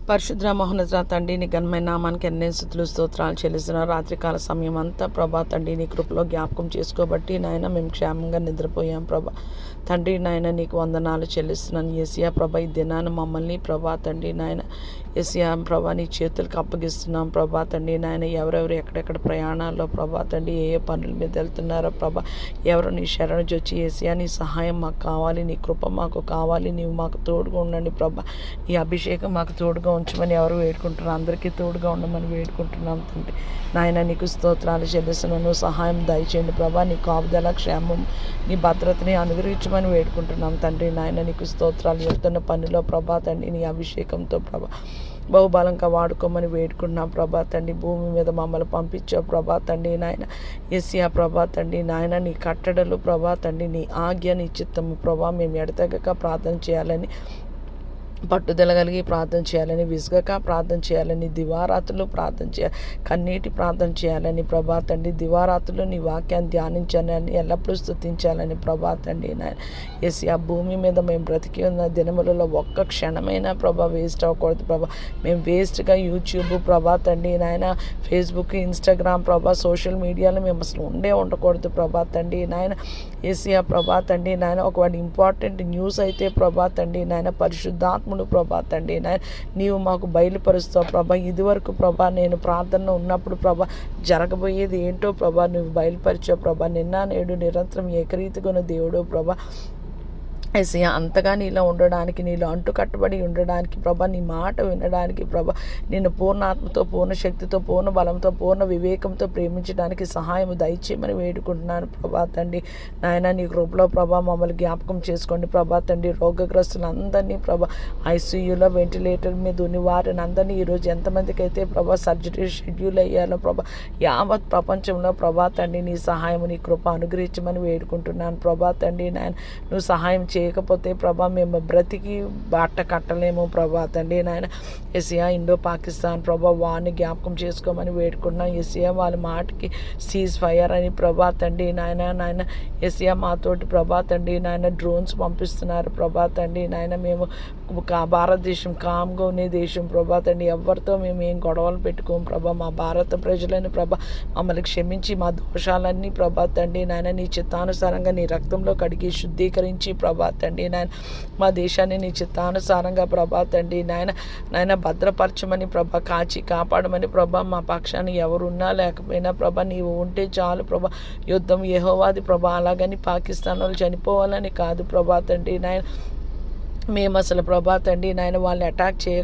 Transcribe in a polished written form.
పరిశుద్ర మహోన్నత తండ్రి నీ ఘనమైన నామానికి ఎన్నో స్తుతులు స్తోత్రాలు చెల్లిస్తున్న రాత్రికాల సమయం అంతా ప్రభా తండ్రి నీ కృపలో జ్ఞాపకం చేసుకోబట్టి నాయన మేము క్షేమంగా నిద్రపోయాం ప్రభా తండ్రి నాయన నీకు వందనాలు చెల్లిస్తున్నాను. యేసయ్యా ప్రభా ఈ దినాన్ని మమ్మల్ని ప్రభా తండ్రి నాయన యేసయ్యా ప్రభా నీ చేతులకు అప్పగిస్తున్నాం ప్రభా తండ్రి నాయన ఎవరెవరు ఎక్కడెక్కడ ప్రయాణాల్లో ప్రభా తండ్రి ఏ పనుల మీద వెళ్తున్నారో ప్రభా ఎవరు నీ శరణు వచ్చి యేసయ్యా నీ సహాయం మాకు కావాలి, నీ కృప మాకు కావాలి, నీవు మాకు తోడుగా ఉండండి ప్రభా, నీ అభిషేకం మాకు తోడుగా ఉంచమని ఎవరు వేడుకుంటున్నారు అందరికీ తోడుగా ఉండమని వేడుకుంటున్నాం తండ్రి నాయన నీకు స్తోత్రాలు చెల్లిస్తున్నాను. సహాయం దయచేయండి ప్రభా, నీ కాపుదల క్షేమం నీ భద్రతని అనుగ్రహించమని వేడుకుంటున్నాం తండ్రి నాయన నీకు స్తోత్రాలు. వెళ్తున్న పనిలో ప్రభా తండ్రి నీ అభిషేకంతో ప్రభా బహుబలంగా వాడుకోమని వేడుకుంటున్నాం ప్రభా తండ్రి. భూమి మీద మమ్మల్ని పంపించావు ప్రభా తండ్రి నాయన యేసయ్యా ప్రభా తండ్రి నాయన నీ కట్టడలు ప్రభా తండ్రి నీ ఆజ్ఞ నీ చిత్తము ప్రభా మేము ఎడతెగక ప్రార్థన చేయాలని పట్టుదల కలిగి ప్రార్థన చేయాలని, విసుగక ప్రార్థన చేయాలని, దివారాత్రులు ప్రార్థన చేయాలి, కన్నీటి ప్రార్థన చేయాలని ప్రభా తండ్రి, దివారాత్రులు నీ వాక్యాన్ని ధ్యానించాలని, ఎల్లప్పుడూ స్తుతించాలని ప్రభా తండ్రి నాయన యేసయ్యా. భూమి మీద మేము బ్రతికి ఉన్న దినములలో ఒక్క క్షణమైనా ప్రభా వేస్ట్ అవ్వకూడదు ప్రభా. మేము వేస్ట్గా యూట్యూబ్ ప్రభా తండ్రి నాయన ఫేస్బుక్ ఇన్స్టాగ్రామ్ ప్రభా సోషల్ మీడియాలో మేము అసలు ఉండకూడదు ప్రభా తండ్రి నాయన యేసయ్యా ప్రభా తండ్రి నాయన. ఒకవేళ ఇంపార్టెంట్ న్యూస్ అయితే ప్రభా తండ్రి నాయన పరిశుద్ధాత్మ ప్రభా తండ్రి నాయన నీవు మాకు బయలుపరుస్తావు ప్రభా. ఇదివరకు ప్రభా నేను ప్రార్థనలో ఉన్నప్పుడు ప్రభా జరగబోయేది ఏంటో ప్రభా నువ్వు బయలుపరిచావు ప్రభా. నిన్న నేడు నిరంతరం ఏకరీతిగా ఉన్న దేవుడు ప్రభా యేసయ్యా. అంతగా నీలో ఉండడానికి, నీలో అంటు కట్టుబడి ఉండడానికి ప్రభా, నీ మాట వినడానికి ప్రభా, నేను పూర్ణ ఆత్మతో పూర్ణ శక్తితో పూర్ణ బలంతో పూర్ణ వివేకంతో ప్రేమించడానికి సహాయం దయచేయమని వేడుకుంటున్నాను ప్రభా తండ్రి నాయన. నీ కృపలో ప్రభా మమ్మల్ని జ్ఞాపకం చేసుకోండి ప్రభా తండ్రి. రోగగ్రస్తులందరినీ ప్రభా ఐసీయూలో వెంటిలేటర్ మీద ఉన్న వారిని అందరినీ ఈరోజు ఎంతమందికి అయితే ప్రభా సర్జరీ షెడ్యూల్ అయ్యాలో ప్రభా యావత్ ప్రపంచంలో ప్రభా తండ్రి నీ సహాయం నీ కృప అనుగ్రహించమని వేడుకుంటున్నాను ప్రభా తండ్రి నాయన. నువ్వు సహాయం చేయకపోతే ప్రభా మేము బ్రతికి బాట కట్టలేము ప్రభా తండ్రి నాయన యేసయ్యా. ఇండో పాకిస్తాన్ ప్రభా వారిని జ్ఞాపకం చేసుకోమని వేడుకున్నాం యేసయ్యా. వాళ్ళ మాటకి సీజ్ ఫైర్ అని ప్రభా తండ్రి నాయన యేసయ్యా. మాతోటి ప్రభా తండ్రి నాయన డ్రోన్స్ పంపిస్తున్నారు ప్రభా తండ్రి నాయన. మేము భారతదేశం కామ్గా ఉండే దేశం ప్రభా తండ్రి. ఎవరితో మేము ఏం గొడవలు పెట్టుకోము ప్రభా. మా భారత ప్రజలని ప్రభా మమ్మల్ని క్షమించి మా దోషాలన్నీ ప్రభా తండ్రి నాయన నీ చిత్తానుసారంగా నీ రక్తంలో కడిగి శుద్ధీకరించి ప్రభా తండ్రి నాయన మా దేశాన్ని నీ చిత్తానుసారంగా ప్రభా తండ్రి నాయన భద్రపరచమని ప్రభా కాచి కాపాడమని ప్రభా. మా పక్షాన్ని ఎవరున్నా లేకపోయినా ప్రభా నీవు ఉంటే చాలు ప్రభా. యుద్ధం యెహోవాది ప్రభా. అలాగని పాకిస్తాన్ వాళ్ళు చనిపోవాలని కాదు ప్రభా తండ్రి నాయన. మేము అసలు ప్రభా తండ్రి నాయన వాళ్ళని అటాక్ చేయ